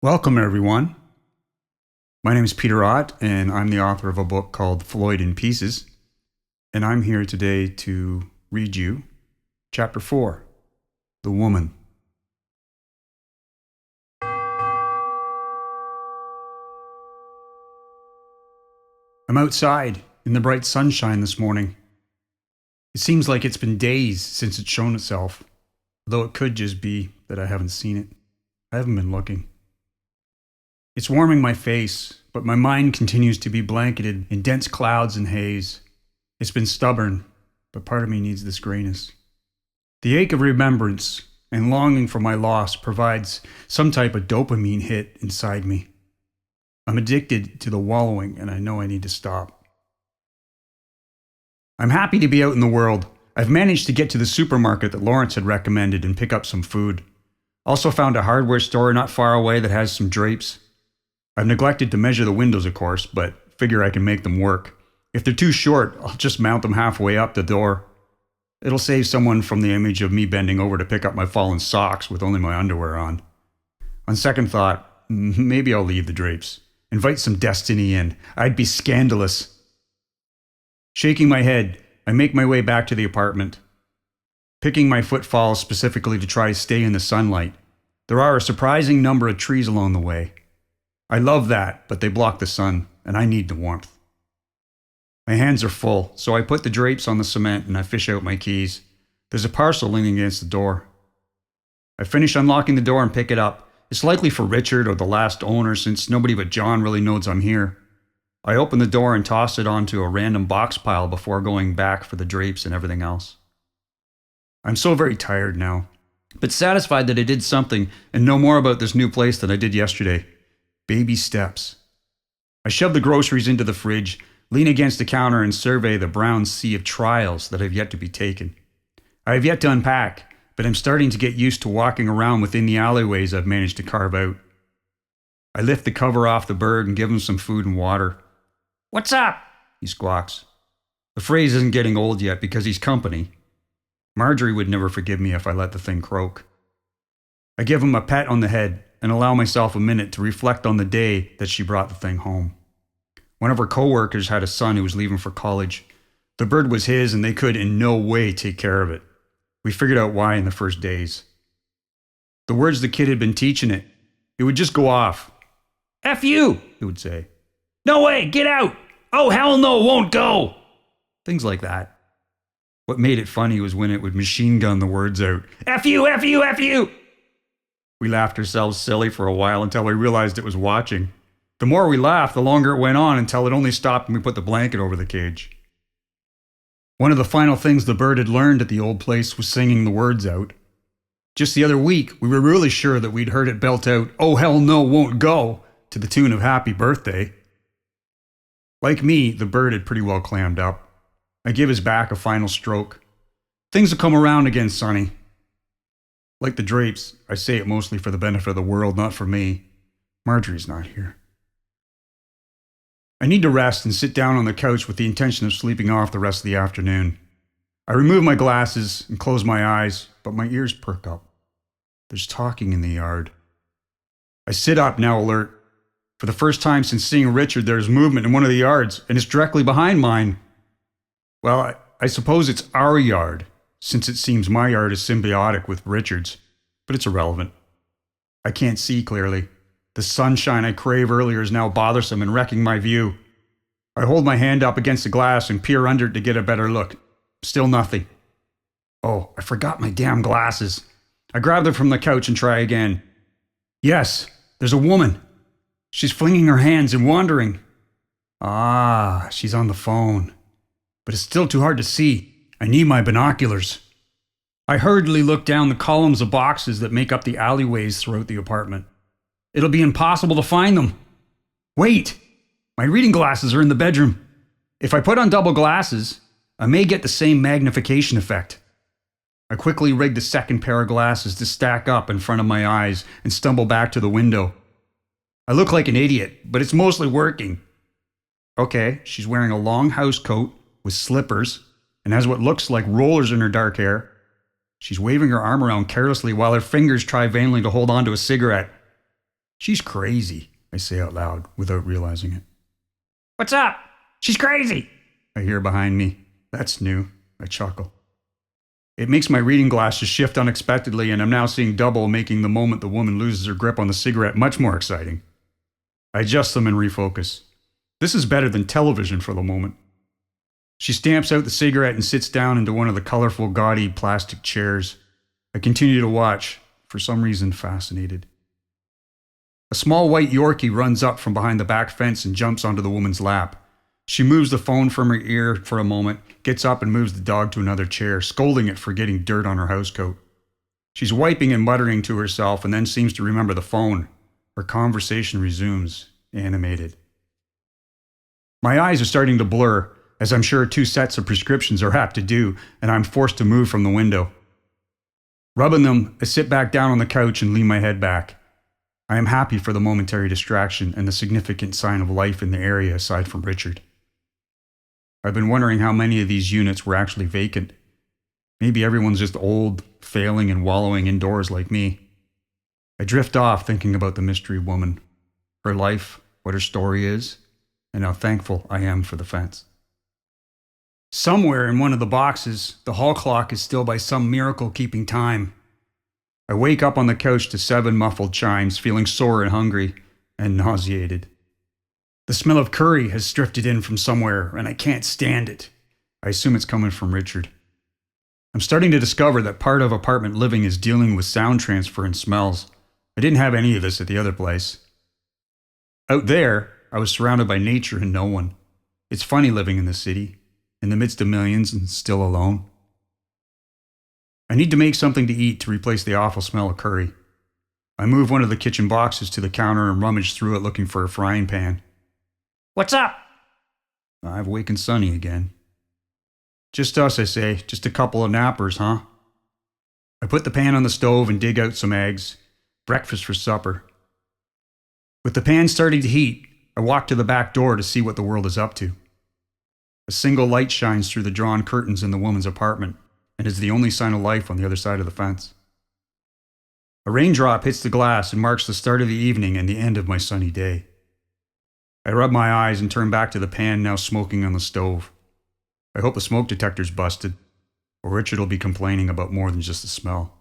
Welcome, everyone. My name is Peter Ott, and I'm the author of a book called Floyd in Pieces. And I'm here today to read you Chapter 4, The Woman. I'm outside in the bright sunshine this morning. It seems like it's been days since it's shown itself, though it could just be that I haven't seen it. I haven't been looking. It's warming my face, but my mind continues to be blanketed in dense clouds and haze. It's been stubborn, but part of me needs this grayness. The ache of remembrance and longing for my loss provides some type of dopamine hit inside me. I'm addicted to the wallowing, and I know I need to stop. I'm happy to be out in the world. I've managed to get to the supermarket that Lawrence had recommended and pick up some food. Also found a hardware store not far away that has some drapes. I've neglected to measure the windows, of course, but figure I can make them work. If they're too short, I'll just mount them halfway up the door. It'll save someone from the image of me bending over to pick up my fallen socks with only my underwear on. On second thought, maybe I'll leave the drapes. Invite some destiny in. I'd be scandalous. Shaking my head, I make my way back to the apartment. Picking my footfalls specifically to try to stay in the sunlight. There are a surprising number of trees along the way. I love that, but they block the sun, and I need the warmth. My hands are full, so I put the drapes on the cement and I fish out my keys. There's a parcel leaning against the door. I finish unlocking the door and pick it up. It's likely for Richard or the last owner, since nobody but John really knows I'm here. I open the door and toss it onto a random box pile before going back for the drapes and everything else. I'm so very tired now, but satisfied that I did something and know more about this new place than I did yesterday. Baby steps. I shove the groceries into the fridge, lean against the counter, and survey the brown sea of trials that have yet to be taken. I have yet to unpack, but I'm starting to get used to walking around within the alleyways I've managed to carve out. I lift the cover off the bird and give him some food and water. "What's up?" he squawks. The phrase isn't getting old yet because he's company. Marjorie would never forgive me if I let the thing croak. I give him a pat on the head and allow myself a minute to reflect on the day that she brought the thing home. One of her co-workers had a son who was leaving for college. The bird was his, and they could in no way take care of it. We figured out why in the first days. The words the kid had been teaching it, it would just go off. "F you," it would say. "No way, get out. Oh, hell no, won't go." Things like that. What made it funny was when it would machine gun the words out. "F you, F you, F you." We laughed ourselves silly for a while until we realized it was watching. The more we laughed, the longer it went on until it only stopped when we put the blanket over the cage. One of the final things the bird had learned at the old place was singing the words out. Just the other week, we were really sure that we'd heard it belt out, "Oh hell no, won't go," to the tune of Happy Birthday. Like me, the bird had pretty well clammed up. I give his back a final stroke. Things will come around again, Sonny. Like the drapes, I say it mostly for the benefit of the world, not for me. Marjorie's not here. I need to rest and sit down on the couch with the intention of sleeping off the rest of the afternoon. I remove my glasses and close my eyes, but my ears perk up. There's talking in the yard. I sit up, now alert. For the first time since seeing Richard, there's movement in one of the yards, and it's directly behind mine. Well, I suppose it's our yard, since it seems my yard is symbiotic with Richard's, but it's irrelevant. I can't see clearly. The sunshine I crave earlier is now bothersome and wrecking my view. I hold my hand up against the glass and peer under it to get a better look. Still nothing. Oh, I forgot my damn glasses. I grab them from the couch and try again. Yes, there's a woman. She's flinging her hands and wandering. Ah, she's on the phone. But it's still too hard to see. I need my binoculars. I hurriedly look down the columns of boxes that make up the alleyways throughout the apartment. It'll be impossible to find them. Wait! My reading glasses are in the bedroom. If I put on double glasses, I may get the same magnification effect. I quickly rig the second pair of glasses to stack up in front of my eyes and stumble back to the window. I look like an idiot, but it's mostly working. Okay, she's wearing a long house coat with slippers and has what looks like rollers in her dark hair. She's waving her arm around carelessly while her fingers try vainly to hold on to a cigarette. She's crazy, I say out loud without realizing it. What's up? She's crazy. I hear behind me. That's new. I chuckle. It makes my reading glasses shift unexpectedly, and I'm now seeing double, making the moment the woman loses her grip on the cigarette much more exciting. I adjust them and refocus. This is better than television for the moment. She stamps out the cigarette and sits down into one of the colorful, gaudy plastic chairs. I continue to watch, for some reason fascinated. A small white Yorkie runs up from behind the back fence and jumps onto the woman's lap. She moves the phone from her ear for a moment, gets up and moves the dog to another chair, scolding it for getting dirt on her housecoat. She's wiping and muttering to herself and then seems to remember the phone. Her conversation resumes, animated. My eyes are starting to blur, as I'm sure 2 sets of prescriptions are apt to do, and I'm forced to move from the window. Rubbing them, I sit back down on the couch and lean my head back. I am happy for the momentary distraction and the significant sign of life in the area aside from Richard. I've been wondering how many of these units were actually vacant. Maybe everyone's just old, failing and wallowing indoors like me. I drift off thinking about the mystery woman, her life, what her story is, and how thankful I am for the fence. Somewhere in one of the boxes, the hall clock is still by some miracle keeping time. I wake up on the couch to 7 muffled chimes, feeling sore and hungry, and nauseated. The smell of curry has drifted in from somewhere, and I can't stand it. I assume it's coming from Richard. I'm starting to discover that part of apartment living is dealing with sound transfer and smells. I didn't have any of this at the other place. Out there, I was surrounded by nature and no one. It's funny living in the city, in the midst of millions and still alone. I need to make something to eat to replace the awful smell of curry. I move one of the kitchen boxes to the counter and rummage through it looking for a frying pan. What's up? I've wakened Sonny again. Just us, I say. Just a couple of nappers, huh? I put the pan on the stove and dig out some eggs. Breakfast for supper. With the pan starting to heat, I walk to the back door to see what the world is up to. A single light shines through the drawn curtains in the woman's apartment and is the only sign of life on the other side of the fence. A raindrop hits the glass and marks the start of the evening and the end of my sunny day. I rub my eyes and turn back to the pan now smoking on the stove. I hope the smoke detector's busted, or Richard will be complaining about more than just the smell.